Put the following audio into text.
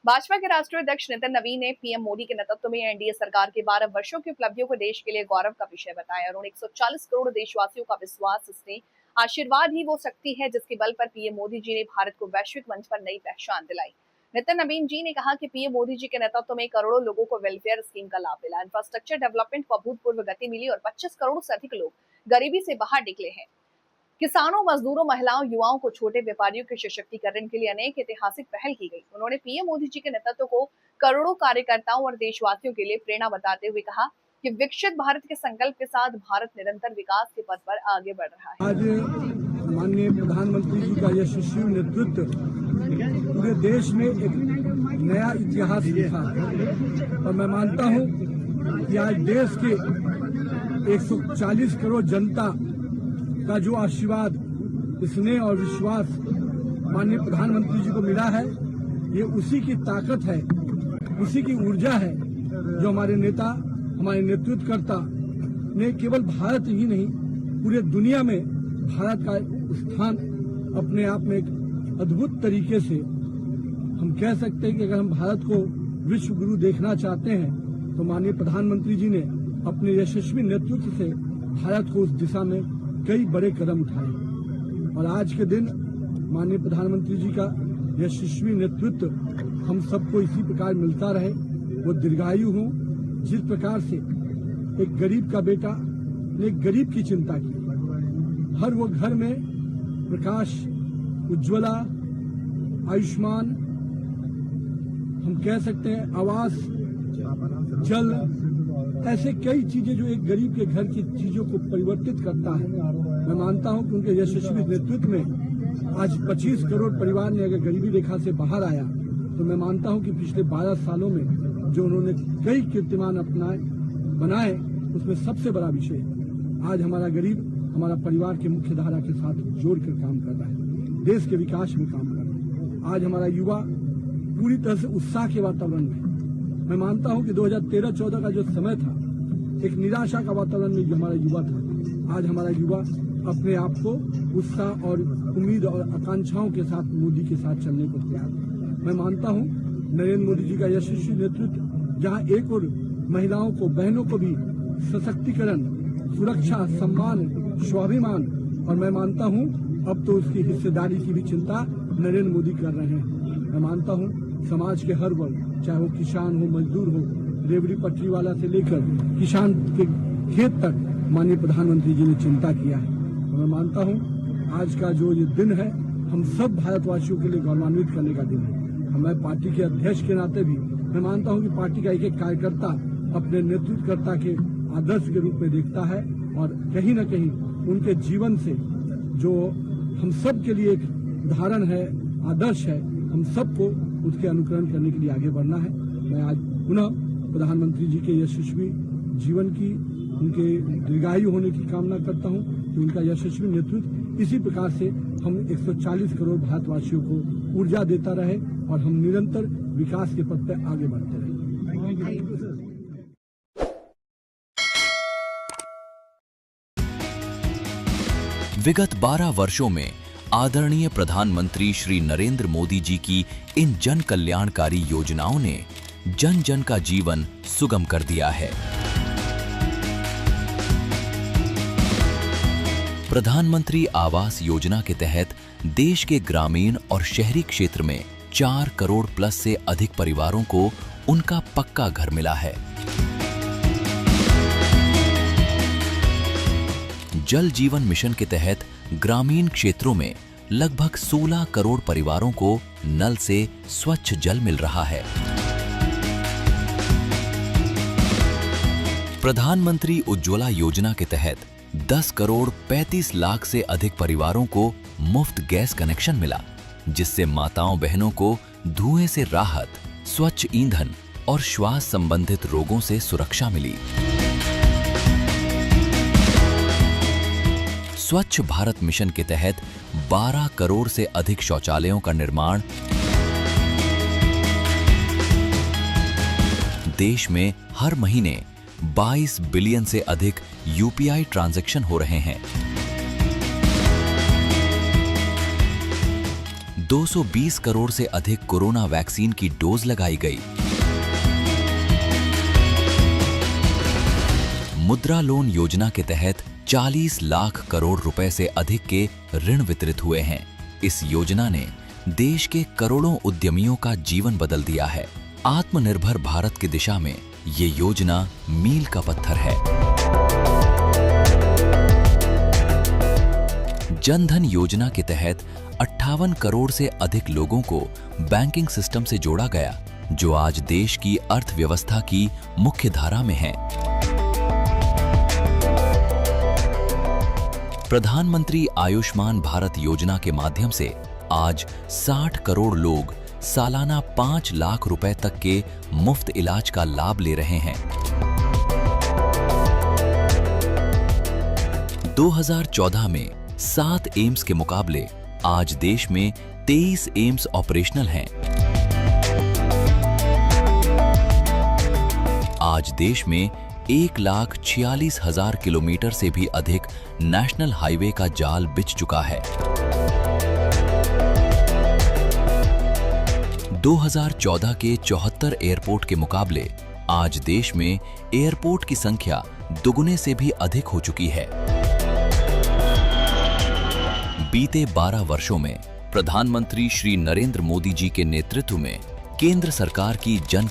भाजपा के राष्ट्रीय अध्यक्ष नितिन नवीन ने पीएम मोदी के नेतृत्व में एनडीए सरकार के 12 वर्षों की उपलब्धियों को देश के लिए गौरव का विषय बताया। उन्होंने 140 करोड़ देशवासियों का विश्वास, स्नेह, आशीर्वाद ही वो शक्ति है जिसके बल पर पीएम मोदी जी ने भारत को वैश्विक मंच पर नई पहचान दिलाई। नितिन नवीन जी ने कहा कि पीएम मोदी जी के नेतृत्व में करोड़ों लोगों को वेलफेयर स्कीम का लाभ मिला, इंफ्रास्ट्रक्चर डेवलपमेंट को अभूतपूर्व गति मिली और 25 करोड़ से अधिक लोग गरीबी से बाहर निकले हैं। किसानों, मजदूरों, महिलाओं, युवाओं को छोटे व्यापारियों के सशक्तिकरण के लिए अनेक ऐतिहासिक पहल की गई। उन्होंने पीएम मोदी जी के नेतृत्व को करोड़ों कार्यकर्ताओं और देशवासियों के लिए प्रेरणा बताते हुए कहा कि विकसित भारत के संकल्प के साथ भारत निरंतर विकास के पथ पर आगे बढ़ रहा है। आज माननीय प्रधानमंत्री जी का यशस्वी नेतृत्व पूरे देश में एक नया इतिहास लिखा और मैं मानता हूं कि आज देश के 140 करोड़ जनता का जो आशीर्वाद, स्नेह और विश्वास माननीय प्रधानमंत्री जी को मिला है, ये उसी की ताकत है, उसी की ऊर्जा है जो हमारे नेता, हमारे नेतृत्वकर्ता ने केवल भारत ही नहीं पूरे दुनिया में भारत का स्थान अपने आप में एक अद्भुत तरीके से हम कह सकते हैं कि अगर हम भारत को विश्व गुरु देखना चाहते हैं तो माननीय प्रधानमंत्री जी ने अपने यशस्वी नेतृत्व से भारत को उस दिशा में कई बड़े कदम उठाए और आज के दिन माननीय प्रधानमंत्री जी का यशस्वी नेतृत्व हम सबको इसी प्रकार मिलता रहे, वो दीर्घायु हो। जिस प्रकार से एक गरीब का बेटा ने एक गरीब की चिंता की, हर वो घर में प्रकाश, उज्ज्वला, आयुष्मान, हम कह सकते हैं आवास, जल, ऐसे कई चीजें जो एक गरीब के घर की चीजों को परिवर्तित करता है। मैं मानता हूं कि उनके यशस्वी नेतृत्व में आज 25 करोड़ परिवार ने अगर गरीबी रेखा से बाहर आया तो मैं मानता हूं कि पिछले 12 सालों में जो उन्होंने कई कीर्तिमान बनाए उसमें सबसे बड़ा विषय आज हमारा गरीब हमारा परिवार के मुख्य धारा के साथ जोड़कर काम कर रहा है, देश के विकास में काम कर रहा है। आज हमारा युवा पूरी तरह से उत्साह के वातावरण में, मैं मानता हूं कि 2013-14 का जो समय था एक निराशा का वातावरण में हमारा युवा था, आज हमारा युवा अपने आप को उत्साह और उम्मीद और आकांक्षाओं के साथ मोदी के साथ चलने को तैयार है। मैं मानता हूं नरेंद्र मोदी जी का यशस्वी नेतृत्व जहां एक और महिलाओं को, बहनों को भी सशक्तिकरण, सुरक्षा, सम्मान, स्वाभिमान और मैं मानता हूं अब तो उसकी हिस्सेदारी की भी चिंता नरेंद्र मोदी कर रहे हैं। मैं मानता हूं समाज के हर वर्ग, चाहे वो किसान हो, मजदूर हो, रेवड़ी पटरी वाला से लेकर किसान के खेत तक माननीय प्रधानमंत्री जी ने चिंता किया है। और मैं मानता हूं आज का जो ये दिन है हम सब भारतवासियों के लिए गौरवान्वित करने का दिन है। मैं पार्टी के अध्यक्ष के नाते भी मैं मानता हूं कि पार्टी का एक एक कार्यकर्ता अपने नेतृत्वकर्ता के आदर्श के रूप में देखता है और कहीं न कहीं उनके जीवन से जो हम सब के लिए एक उदाहरण है, आदर्श है, हम सबको उसके अनुकरण करने के लिए आगे बढ़ना है। मैं आज पुनः प्रधानमंत्री जी के यशस्वी जीवन की, उनके दीर्घायु होने की कामना करता हूं कि उनका यशस्वी नेतृत्व इसी प्रकार से हम 140 करोड़ भारतवासियों को ऊर्जा देता रहे और हम निरंतर विकास के पथ पर आगे बढ़ते रहे। विगत 12 वर्षों में आदरणीय प्रधानमंत्री श्री नरेंद्र मोदी जी की इन जन कल्याणकारी योजनाओं ने जन जन का जीवन सुगम कर दिया है। प्रधानमंत्री आवास योजना के तहत देश के ग्रामीण और शहरी क्षेत्र में 4 करोड़ प्लस से अधिक परिवारों को उनका पक्का घर मिला है। जल जीवन मिशन के तहत ग्रामीण क्षेत्रों में लगभग 16 करोड़ परिवारों को नल से स्वच्छ जल मिल रहा है। प्रधानमंत्री उज्ज्वला योजना के तहत 10 करोड़ 35 लाख से अधिक परिवारों को मुफ्त गैस कनेक्शन मिला, जिससे माताओं बहनों को धुएं से राहत, स्वच्छ ईंधन और श्वास संबंधित रोगों से सुरक्षा मिली। स्वच्छ भारत मिशन के तहत 12 करोड़ से अधिक शौचालयों का निर्माण, देश में हर महीने 22 बिलियन से अधिक यूपीआई ट्रांजैक्शन हो रहे हैं। 220 करोड़ से अधिक कोरोना वैक्सीन की डोज लगाई गई। मुद्रा लोन योजना के तहत 40 लाख करोड़ रुपए से अधिक के ऋण वितरित हुए हैं। इस योजना ने देश के करोड़ों उद्यमियों का जीवन बदल दिया है। आत्मनिर्भर भारत की दिशा में ये योजना मील का पत्थर है। जन धन योजना के तहत 58 करोड़ से अधिक लोगों को बैंकिंग सिस्टम से जोड़ा गया, जो आज देश की अर्थव्यवस्था की मुख्य धारा में है। प्रधानमंत्री आयुष्मान भारत योजना के माध्यम से आज 60 करोड़ लोग सालाना 5 लाख रुपए तक के मुफ्त इलाज का लाभ ले रहे हैं। 2014 में 7 एम्स के मुकाबले आज देश में 23 एम्स ऑपरेशनल हैं। आज देश में 1,46,000 किलोमीटर से भी अधिक नेशनल हाईवे का जाल बिछ चुका है। 2014 के 74 एयरपोर्ट के मुकाबले आज देश में एयरपोर्ट की संख्या दुगुने से भी अधिक हो चुकी है। बीते 12 वर्षों में प्रधानमंत्री श्री नरेंद्र मोदी जी के नेतृत्व में केंद्र सरकार की जन